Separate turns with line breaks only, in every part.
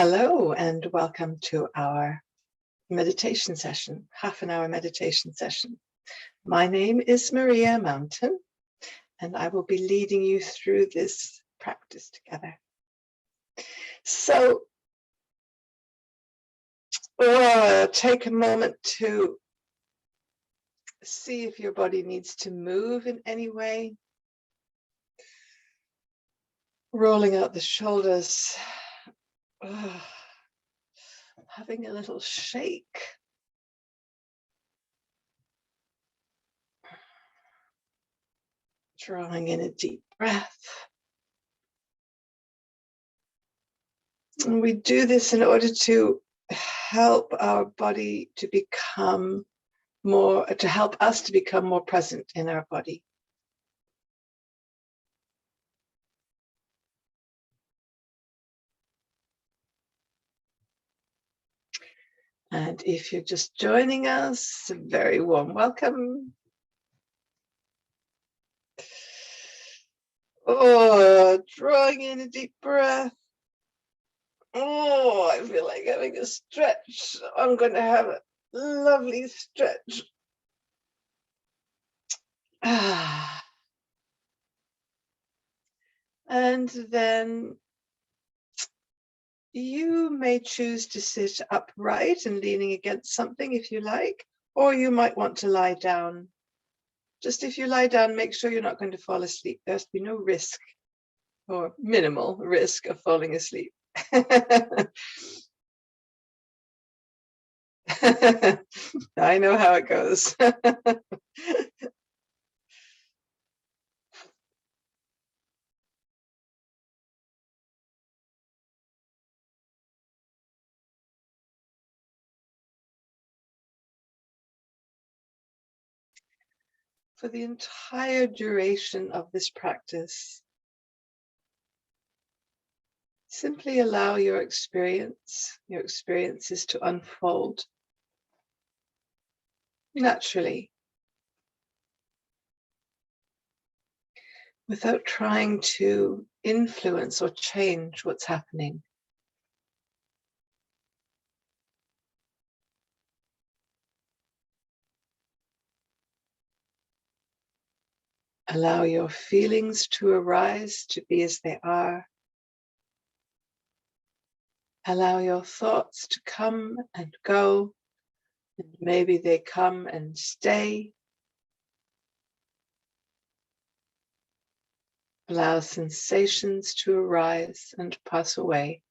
Hello and welcome to our meditation session, half an hour meditation session. My name is Maria Mountain and I will be leading you through this practice together. So take a moment to see if your body needs to move in any way. Rolling out the shoulders, having a little shake. Drawing in a deep breath. And we do this in order to help our body to become to help us to become more present in our body. And if you're just joining us, a very warm welcome. Drawing in a deep breath. I feel like having a stretch. I'm going to have a lovely stretch. And then you may choose to sit upright and leaning against something if you like, or you might want to lie down. Just if you lie down, make sure you're not going to fall asleep. There's to be no risk or minimal risk of falling asleep. I know how it goes. For the entire duration of this practice, simply allow your experiences to unfold naturally, without trying to influence or change what's happening. Allow your feelings to arise, to be as they are. Allow your thoughts to come and go, and maybe they come and stay. Allow sensations to arise and pass away.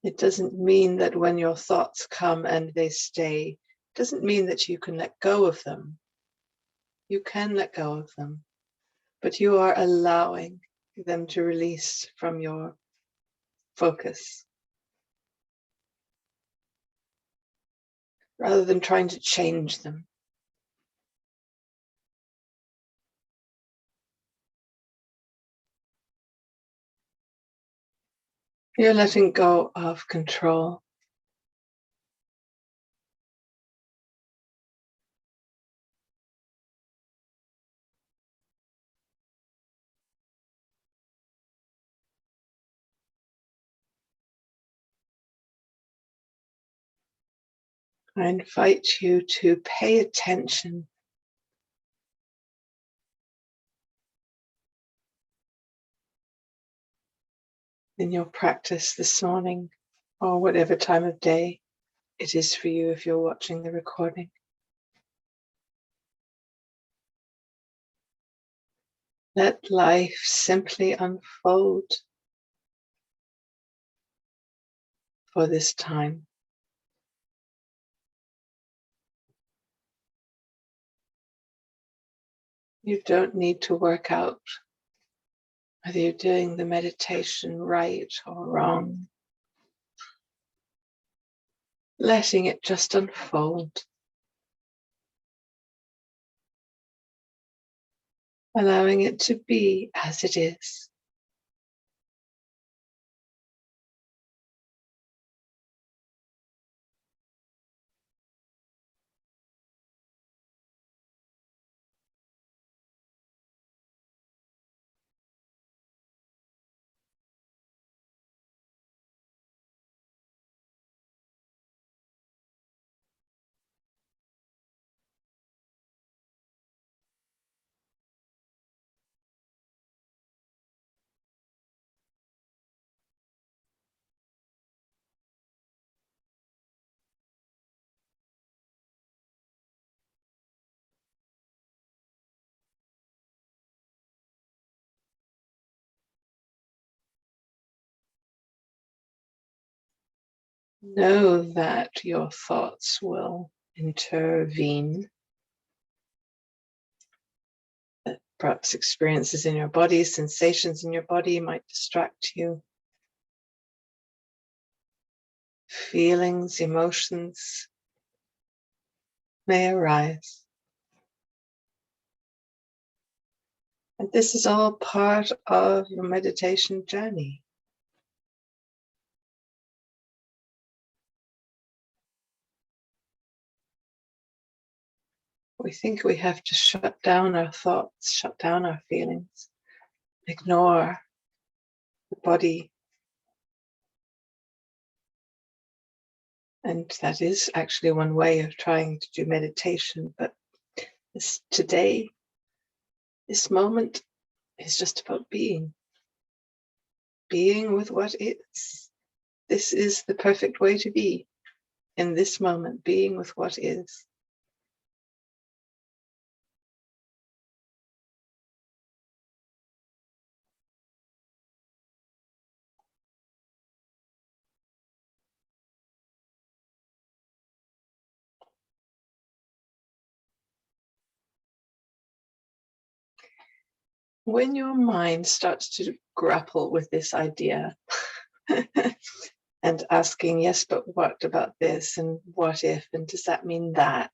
It doesn't mean that when your thoughts come and they stay, it doesn't mean that you can let go of them. You can let go of them, but you are allowing them to release from your focus, rather than trying to change them. You're letting go of control. I invite you to pay attention in your practice this morning, or whatever time of day it is for you if you're watching the recording. Let life simply unfold for this time. You don't need to work out whether you're doing the meditation right or wrong. Letting it just unfold. Allowing it to be as it is. Know that your thoughts will intervene, that perhaps experiences in your body, sensations in your body might distract you. Feelings, emotions may arise. And this is all part of your meditation journey. We think we have to shut down our thoughts, shut down our feelings, ignore the body. And that is actually one way of trying to do meditation. But today, this moment is just about being with what is. This is the perfect way to be in this moment, being with what is. When your mind starts to grapple with this idea and asking, yes, but what about this? And what if? And does that mean that?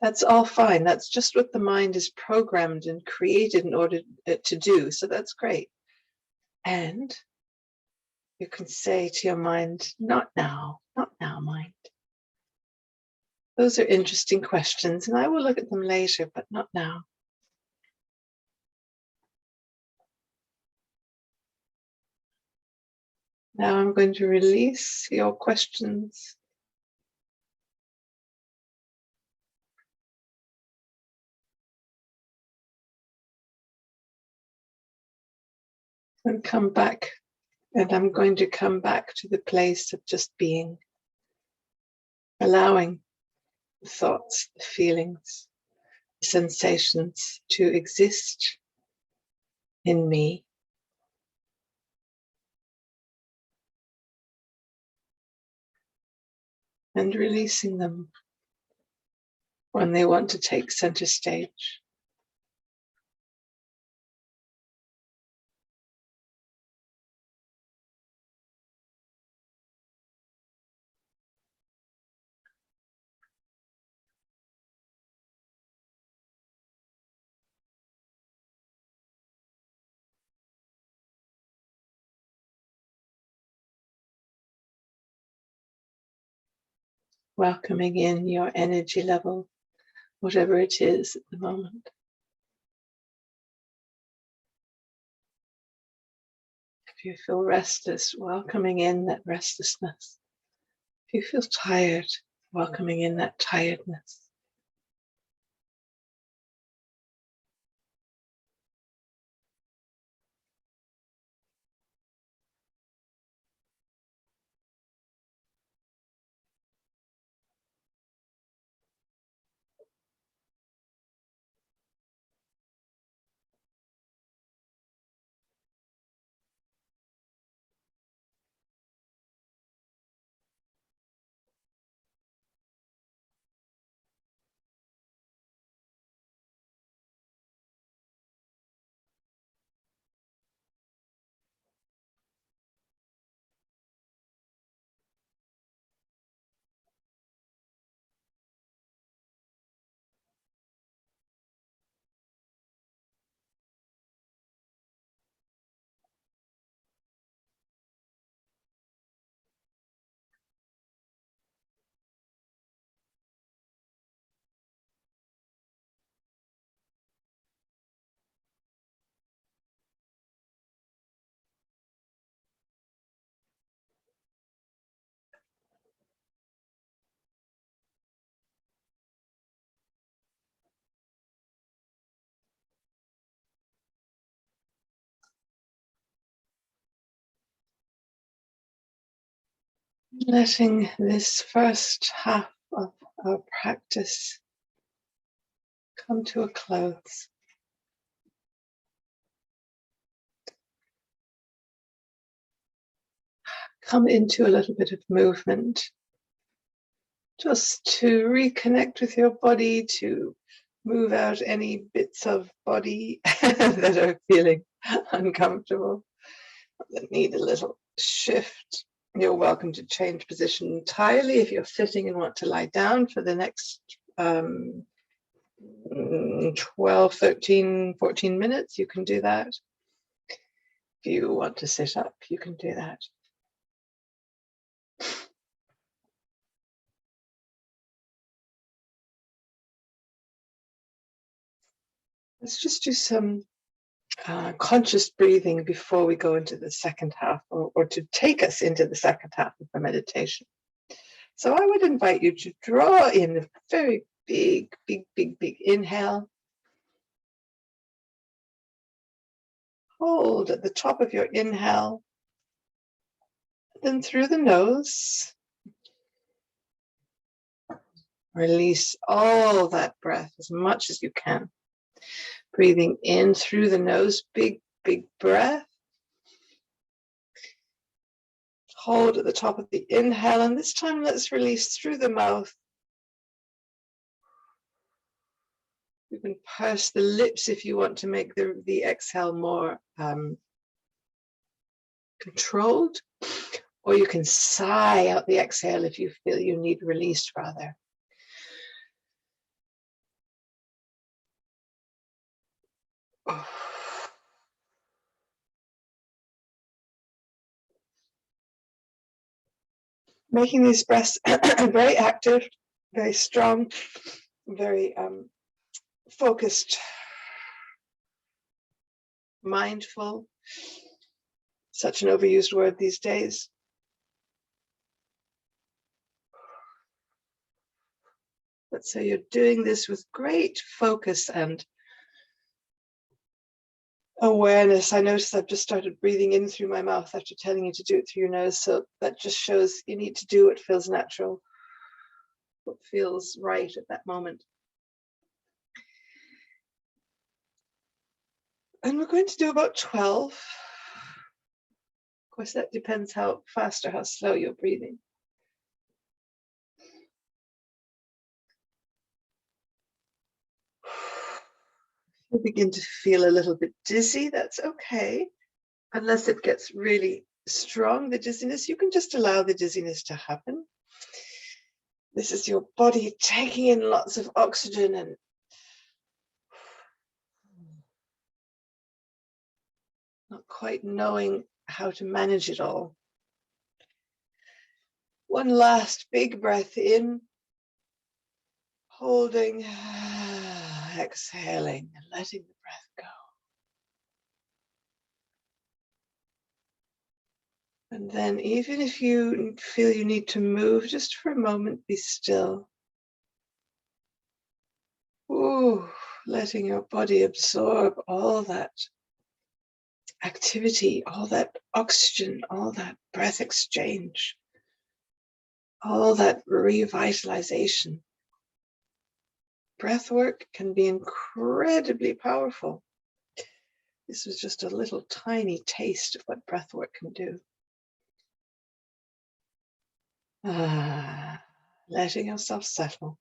That's all fine. That's just what the mind is programmed and created in order to do. So that's great. And you can say to your mind, not now, mind. Those are interesting questions, and I will look at them later, but not now. Now I'm going to release your questions. And come back, and I'm going to come back to the place of just being, allowing the thoughts, the feelings, the sensations to exist in me. And releasing them when they want to take center stage. Welcoming in your energy level, whatever it is at the moment. If you feel restless, welcoming in that restlessness. If you feel tired, welcoming in that tiredness. Letting this first half of our practice come to a close. come into a little bit of movement, just to reconnect with your body, to move out any bits of body that are feeling uncomfortable, that need a little shift. You're welcome to change position entirely. If you're sitting and want to lie down for the next 12, 13, 14 minutes, you can do that. If you want to sit up, you can do that. Let's just do some conscious breathing before we go into the second half, or to take us into the second half of the meditation. So I would invite you to draw in a very big inhale. Hold at the top of your inhale, then through the nose. Release all that breath as much as you can. Breathing in through the nose, big breath. Hold at the top of the inhale, and this time let's release through the mouth. You can purse the lips if you want to make the exhale more controlled, or you can sigh out the exhale if you feel you need release rather. Making these breaths very active, very strong, very focused, mindful. Such an overused word these days. But so you're doing this with great focus and awareness. I notice I've just started breathing in through my mouth after telling you to do it through your nose. So that just shows you need to do what feels natural, what feels right at that moment. And we're going to do about 12. Of course, that depends how fast or how slow you're breathing. You begin to feel a little bit dizzy, that's okay. Unless it gets really strong, the dizziness, you can just allow the dizziness to happen. This is your body taking in lots of oxygen and not quite knowing how to manage it all. One last big breath in, holding, exhaling, and letting the breath go. And then even if you feel you need to move, just for a moment, be still. Ooh, letting your body absorb all that activity, all that oxygen, all that breath exchange, all that revitalization. Breath work can be incredibly powerful. This was just a little tiny taste of what breath work can do. Letting yourself settle.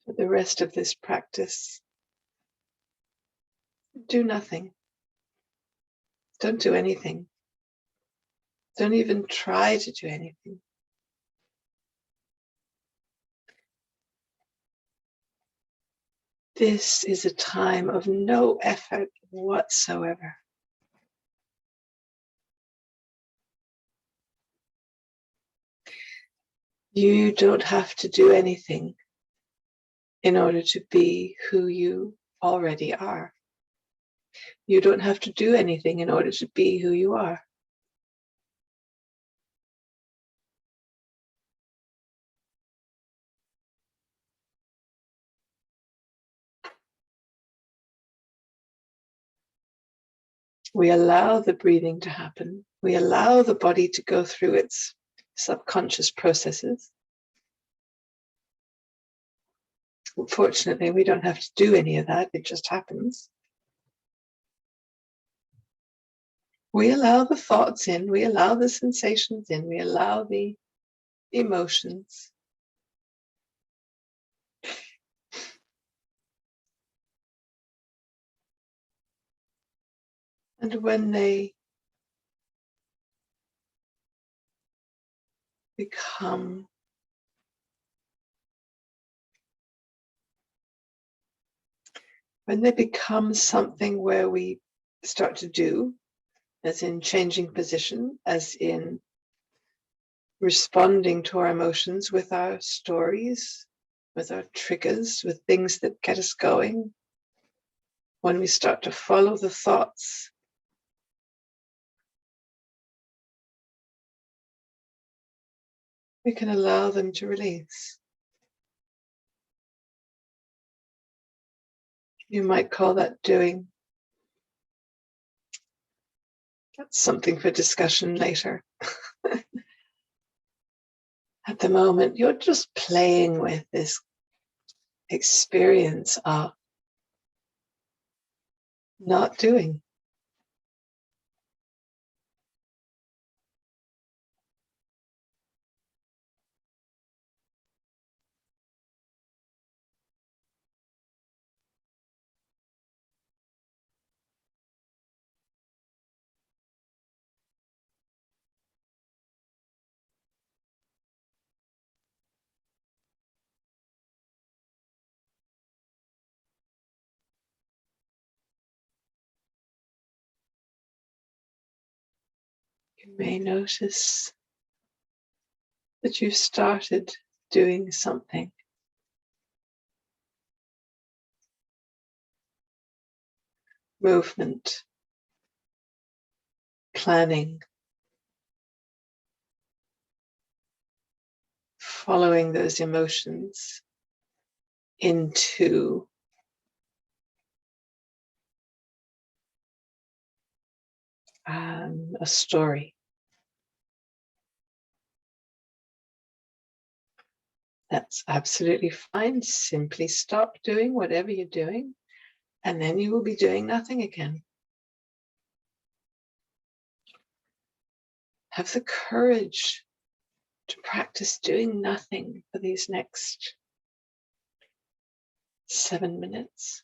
For the rest of this practice, do nothing. Don't do anything. Don't even try to do anything. This is a time of no effort whatsoever. You don't have to do anything in order to be who you already are. You don't have to do anything in order to be who you are. We allow the breathing to happen. We allow the body to go through its subconscious processes. Fortunately, we don't have to do any of that. It just happens. We allow the thoughts in. We allow the sensations in. We allow the emotions. And when they become something where we start to do, as in changing position, as in responding to our emotions with our stories, with our triggers, with things that get us going, when we start to follow the thoughts, we can allow them to release. You might call that doing. That's something for discussion later. At the moment, you're just playing with this experience of not doing. You may notice that you've started doing something. Movement, planning, following those emotions into a story. That's absolutely fine. Simply stop doing whatever you're doing, and then you will be doing nothing again. Have the courage to practice doing nothing for these next 7 minutes.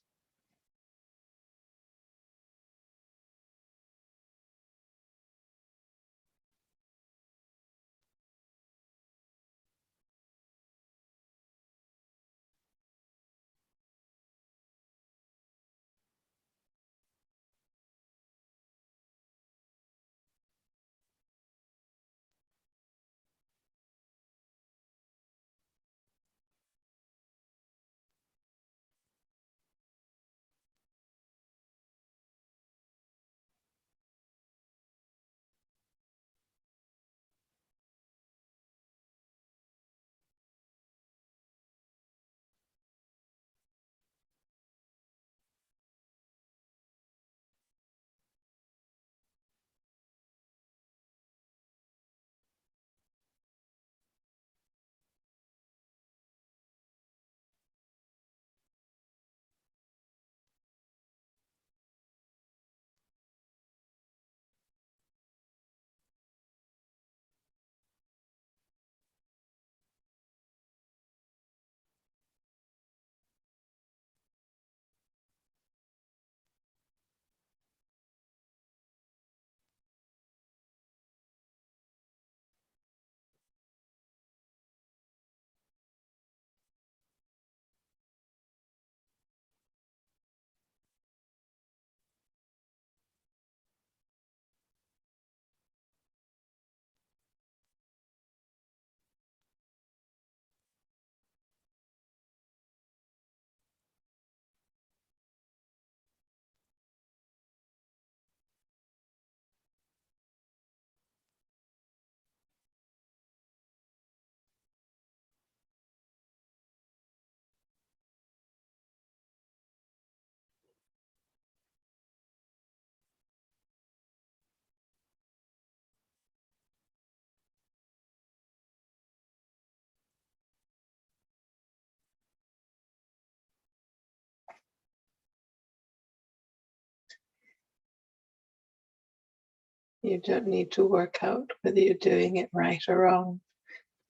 You don't need to work out whether you're doing it right or wrong.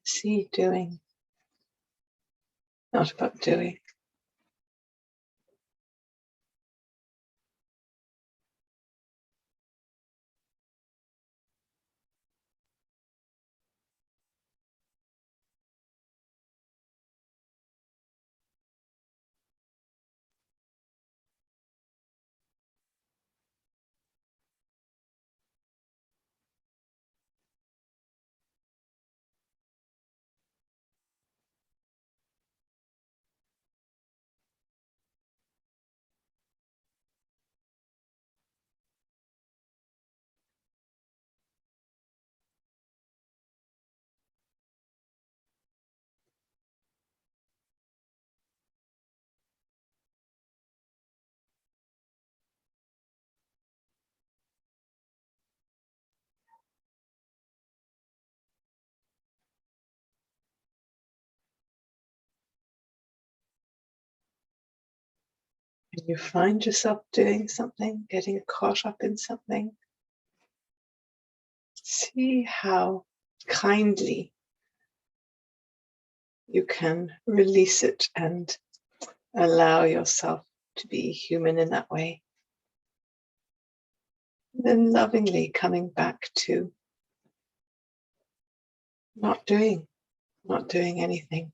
See doing, not about doing. When you find yourself doing something, getting caught up in something, see how kindly you can release it and allow yourself to be human in that way. And then lovingly coming back to not doing anything.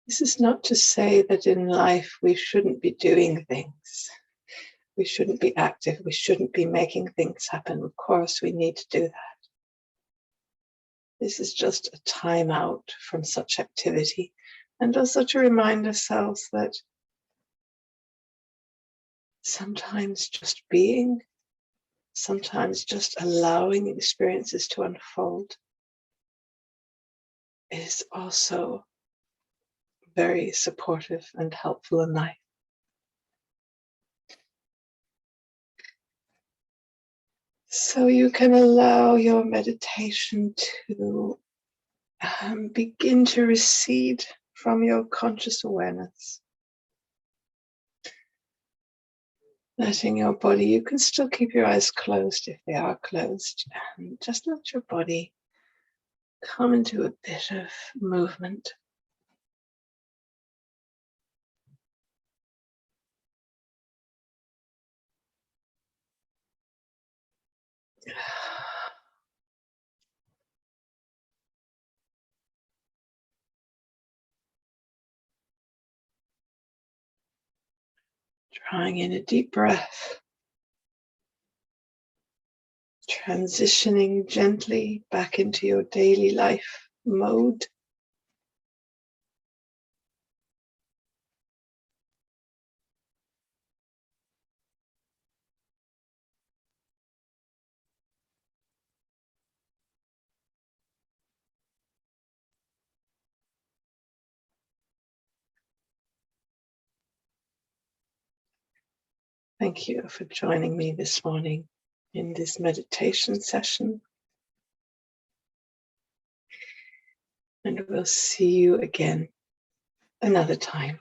This is not to say that in life we shouldn't be doing things. We shouldn't be active. We shouldn't be making things happen. Of course, we need to do that. This is just a time out from such activity, and also to remind ourselves that sometimes just being, sometimes just allowing experiences to unfold is also very supportive and helpful in life. So you can allow your meditation to begin to recede from your conscious awareness. Letting your body, you can still keep your eyes closed if they are closed, and just let your body come into a bit of movement. Drawing in a deep breath, transitioning gently back into your daily life mode. Thank you for joining me this morning in this meditation session. And we'll see you again another time.